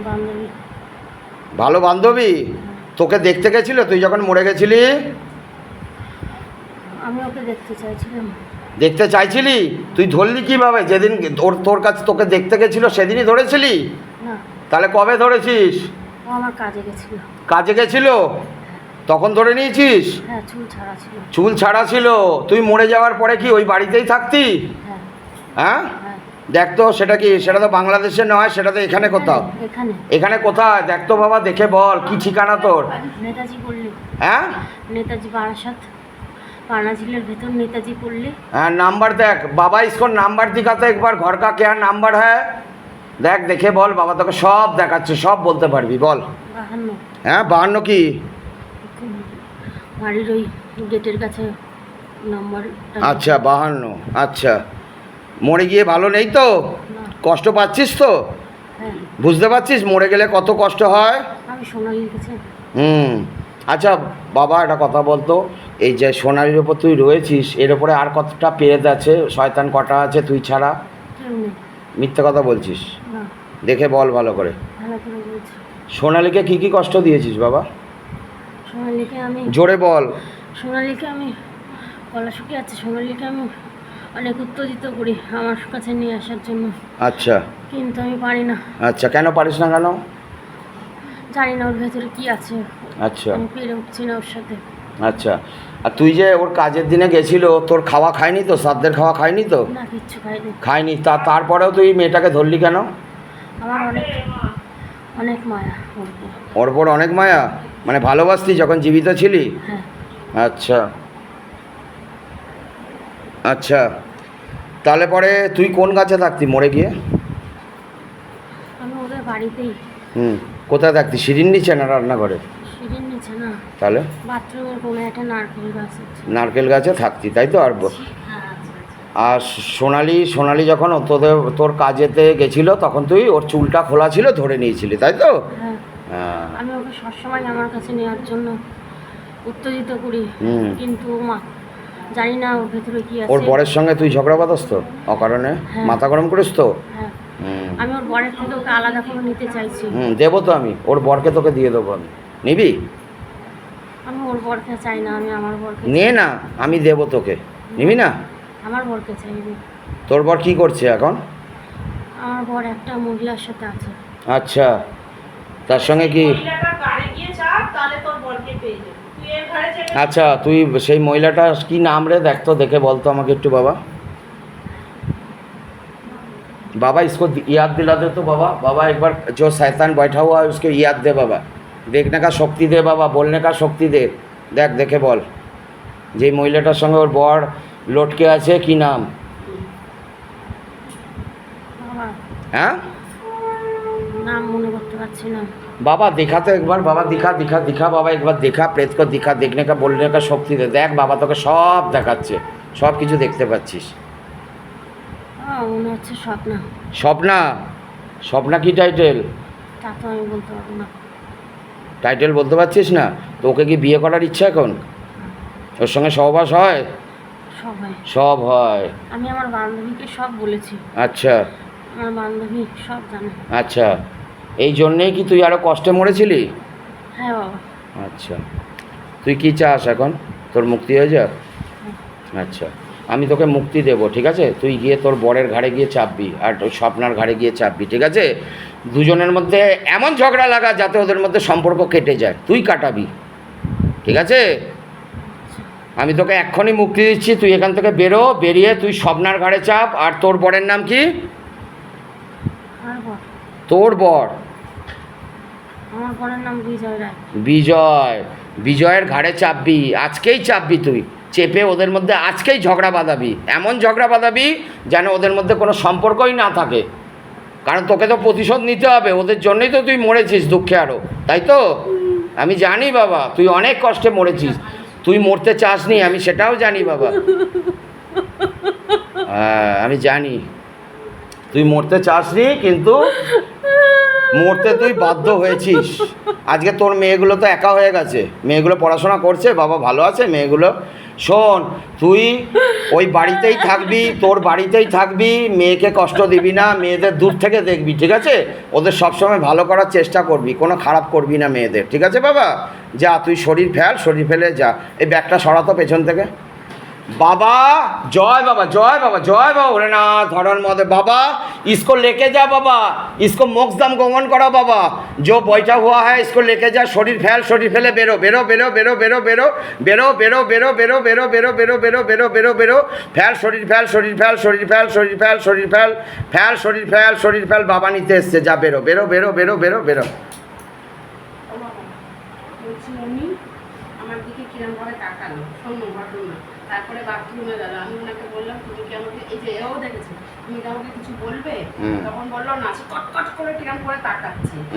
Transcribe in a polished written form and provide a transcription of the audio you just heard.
বান্ধবী। ভালো বান্ধবী? তোকে দেখতে গেছিল তুই যখন মরে গেছিলি? আমি ওকে দেখতে চাইছিলাম। দেখতে চাইছিলি? তুই ধরলি কিভাবে? যেদিন তোর কাছে তোকে দেখতে গেছিল সেদিনই ধরেছিলি? না, তাহলে কবে ধরেছিস? ও আমার কাজে গেছিল। কাজে গেছিল তখন ধরে নিয়েছিস? হ্যাঁ, চুল ছাড়া ছিল। চুল ছাড়া ছিল। তুই মরে যাওয়ার পরে কি ওই বাড়িতেই থাকতি? হ্যাঁ। হ্যাঁ, হ্যাঁ, দেখ তো সেটা কি, সেটা তো বাংলাদেশে নয়, সেটা তো এখানে কোথাও। এখানে। এখানে কোথায় দেখ তো বাবা, দেখে বল কি ঠিকানা তোর? নেতাজি পল্লী। হ্যাঁ, নেতাজি বারাসাত, पाना जिले भीतर नेताजी पल्ली। हाँ नंबर देख बाबा, इसको नंबर दिखाते एक बार, घर का क्या नंबर है देख, देखे बोल बाबा তোকে সব দেখাচ্ছে, সব বলতে পারবি বল। 52। হ্যাঁ 52 কি? বাড়ির ওই গেটের কাছে নাম্বার। আচ্ছা 52। আচ্ছা, মরে গিয়ে ভালো নেই তো? কষ্ট পাচ্ছিস তো? হ্যাঁ। বুঝতে পারছিস মরে গেলে কত কষ্ট হয়? আমি সোনালির কাছে। আচ্ছা বাবা একটা কথা বলতো, এই যে সোনালির ওপর তুই রয়েছিস, এর ওপরে আর কতটা পেরেত আছে, শয়তান কটা আছে তুই ছাড়া? কেউ নেই। মিথ্যে কথা বলছিস? না। দেখে বল ভালো করে। ভালো করে বলছি। সোনালিকে কি কি কষ্ট দিয়েছিস বাবা? সোনালিকে আমি জোরে বল। সোনালিকে আমি গলা শুকিয়ে আছে, সোনালিকে আমি অনেক উত্তেজিত করি আমার কাছে নিয়ে আসার জন্য। আচ্ছা। কিন্তু আমি পারি না। আচ্ছা কেন পারিস না কেন? জানি না ওর ভেতরে কি আছে। আচ্ছা। আমি পেরে উঠছি না ওর সাথে। আচ্ছা, আর তুই যে ওর কাজের দিনে গেছিল, তোর খাওয়া খায়নি তো? শ্রাদ্ধের খাওয়া খায়নি তো? না, কিচ্ছু খাইনি। খায়নি? তারপরেও তুই মেয়েটাকে ধরলি কেন? আমার অনেক অনেক মায়া ওর উপর। ওর ওপর অনেক মায়া? মানে ভালোবাসতি যখন জীবিত ছিলি? হ্যাঁ। আচ্ছা আচ্ছা, তাহলে পরে তুই কোন গাছে থাকতি মরে গিয়ে? আমি ওদের বাড়িতেই। কোথায় থাকতি? সিঁড়ির নিচে না রান্নাঘরে? সিঁড়ির নিচে না, তাহলে বাথরুমের কোনো একটা নারকেল গাছ আছে। নারকেল গাছে থাকতি তাই তো? আর হ্যাঁ। আর সোনালি যখন তোর কাজেতে গেছিলো তখন তুই ওর চুলটা খোলা ছিল ধরে নিয়েছিলি তাই তো? হ্যাঁ। হ্যাঁ। আমি ওকে সবসময় আমার কাছে নেওয়ার জন্য উত্তেজিত করি, কিন্তু জানি না ওর ভেতরে কি আছে। ওর বরের সঙ্গে তুই ঝগড়া বাঁধাস তো অকারণে? হ্যাঁ। মাথা গরম করিস তো? হ্যাঁ। আমি ওর বরের থেকে ওকে আলাদা করে নিতে চাইছি। দেবো তো আমি, ওর বরকে তোকে দিয়ে দেবো আমি। নিবি? আমি ওর বরকে চাই না, আমি আমার বরকে নে না, আমি দেবো তোকে। নিবি না? আমার বরকে চাইবি। তোর বর কি করছে এখন? আমার বর একটা মহিলার সাথে আছে। আচ্ছা, তার সঙ্গে কি? আচ্ছা, তুই সেই মহিলাটা কি নাম রে? দেখ তো, দেখে বলতো আমাকে একটু বাবা। बाबा इसको याद दिला दे तो बाबा। बाबा एक बार जो शैतान बैठा हुआ है उसको याद दे बाबा, देखने का शक्ति दे बाबा, बोलने का शक्ति दे। देख देखे बोल যে মহিলাটার সঙ্গে ওর বর লটকে আছে কি নাম? হ্যাঁ नाम মনে করতে পারছি না। बाबा दिखा तो एक बार बाबा, दिखा दिखा दिखा बाबा, एक बार दिखा प्रेत को, दिखा, देखने का बोलने का शक्ति दे। देख बाबा তোকে সব দেখাচ্ছে, সব কিছু দেখতে পাচ্ছিস। মনে হচ্ছে স্বপ্না। স্বপ্না? স্বপ্না কি টাইটেল? তা তো আমি বলতে পারবো না। টাইটেল বলতে পারছিস না? তো ওকে কি বিয়ে করার ইচ্ছা এখন? ওর সঙ্গে সহবাস হয়? সব হয়। আমি আমার বান্ধবীকে সব বলেছি। আচ্ছা। আমার বান্ধবী সব জানে। আচ্ছা, এই জন্যেই কি তুই আরও কষ্টে মরেছিলি? হ্যাঁ বাবা। আচ্ছা, তুই কি চাস এখন? তোর মুক্তি হয়ে যাক? আচ্ছা, আমি তোকে মুক্তি দেবো, ঠিক আছে? তুই গিয়ে তোর বরের ঘাড়ে গিয়ে চাপবি, আর ওই স্বপ্নার ঘাড়ে গিয়ে চাপবি, ঠিক আছে? দুজনের মধ্যে এমন ঝগড়া লাগা যাতে ওদের মধ্যে সম্পর্ক কেটে যায়, তুই কাটাবি, ঠিক আছে? আমি তোকে এক্ষুনি মুক্তি দিচ্ছি, তুই এখান থেকে বেরো, বেরিয়ে তুই স্বপ্নার ঘাড়ে চাপ। আর তোর বরের নাম কি? তোর বর? আমার বরের নাম বিজয় রায়। বিজয়। বিজয়ের ঘাড়ে চাপবি, আজকেই চাপবি তুই, চেপে ওদের মধ্যে আজকেই ঝগড়া বাঁধাবি, এমন ঝগড়া বাঁধাবি যেন ওদের মধ্যে কোনো সম্পর্কই না থাকে। কারণ তোকে তো প্রতিশোধ নিতে হবে, ওদের জন্যই তো তুই মরেছিস দুঃখে আরও, তাই তো? আমি জানি বাবা, তুই অনেক কষ্টে মরেছিস, তুই মরতে চাসনি, আমি সেটাও জানি বাবা। হ্যাঁ আমি জানি তুই মরতে চাসনি, কিন্তু মরতে তুই বাধ্য হয়েছিস। আজকে তোর মেয়েগুলো তো একা হয়ে গেছে, মেয়েগুলো পড়াশোনা করছে, বাবা ভালো আছে মেয়েগুলো। শোন, তুই ওই বাড়িতেই থাকবি, তোর বাড়িতেই থাকবি, মেয়েকে কষ্ট দিবি না, মেয়েদের দূর থেকে দেখবি, ঠিক আছে? ওদের সবসময় ভালো করার চেষ্টা করবি, কোনো খারাপ করবি না মেয়েদের, ঠিক আছে বাবা? যা তুই শরীর ফেলে যা। এই ব্যাগটা সরাতো পেছন থেকে। बाबा जय बाबा जय बाबा जय बाबा भोलेनाथ धरण मदे बाबा इसको लेके जा बाबा, इसको मोक्षधाम गमन करो बाबा। जो बैठा हुआ है इसको लेके जा, शरीर फैले बेरो बेरो बेरो बेरो बेरो बेरो बेरो बेरो बेरो बेरो बेरो बेरो बेरो बेरो बेरो बेरो बेरो फैल शरीर फैल शरीर फैल शरीर फैल शरीर फैल शरीर फैल फैल शरीर फैल बाबा नीते एसছে जा बेरो बेरो बेरो बेरो बेरो बेरो। আমার দিকে কিরম ভাবে তাকালো, শোনো ঘটনা। তারপরে বাথরুমে গেল, আমি ওনাকে বললাম তুমি কি আমাকে, এই যে এও দেখেছে, তুমি কি আমাকে কিছু বলবে? তখন বললো না, কট কট করে কিরম করে তাকাচ্ছে।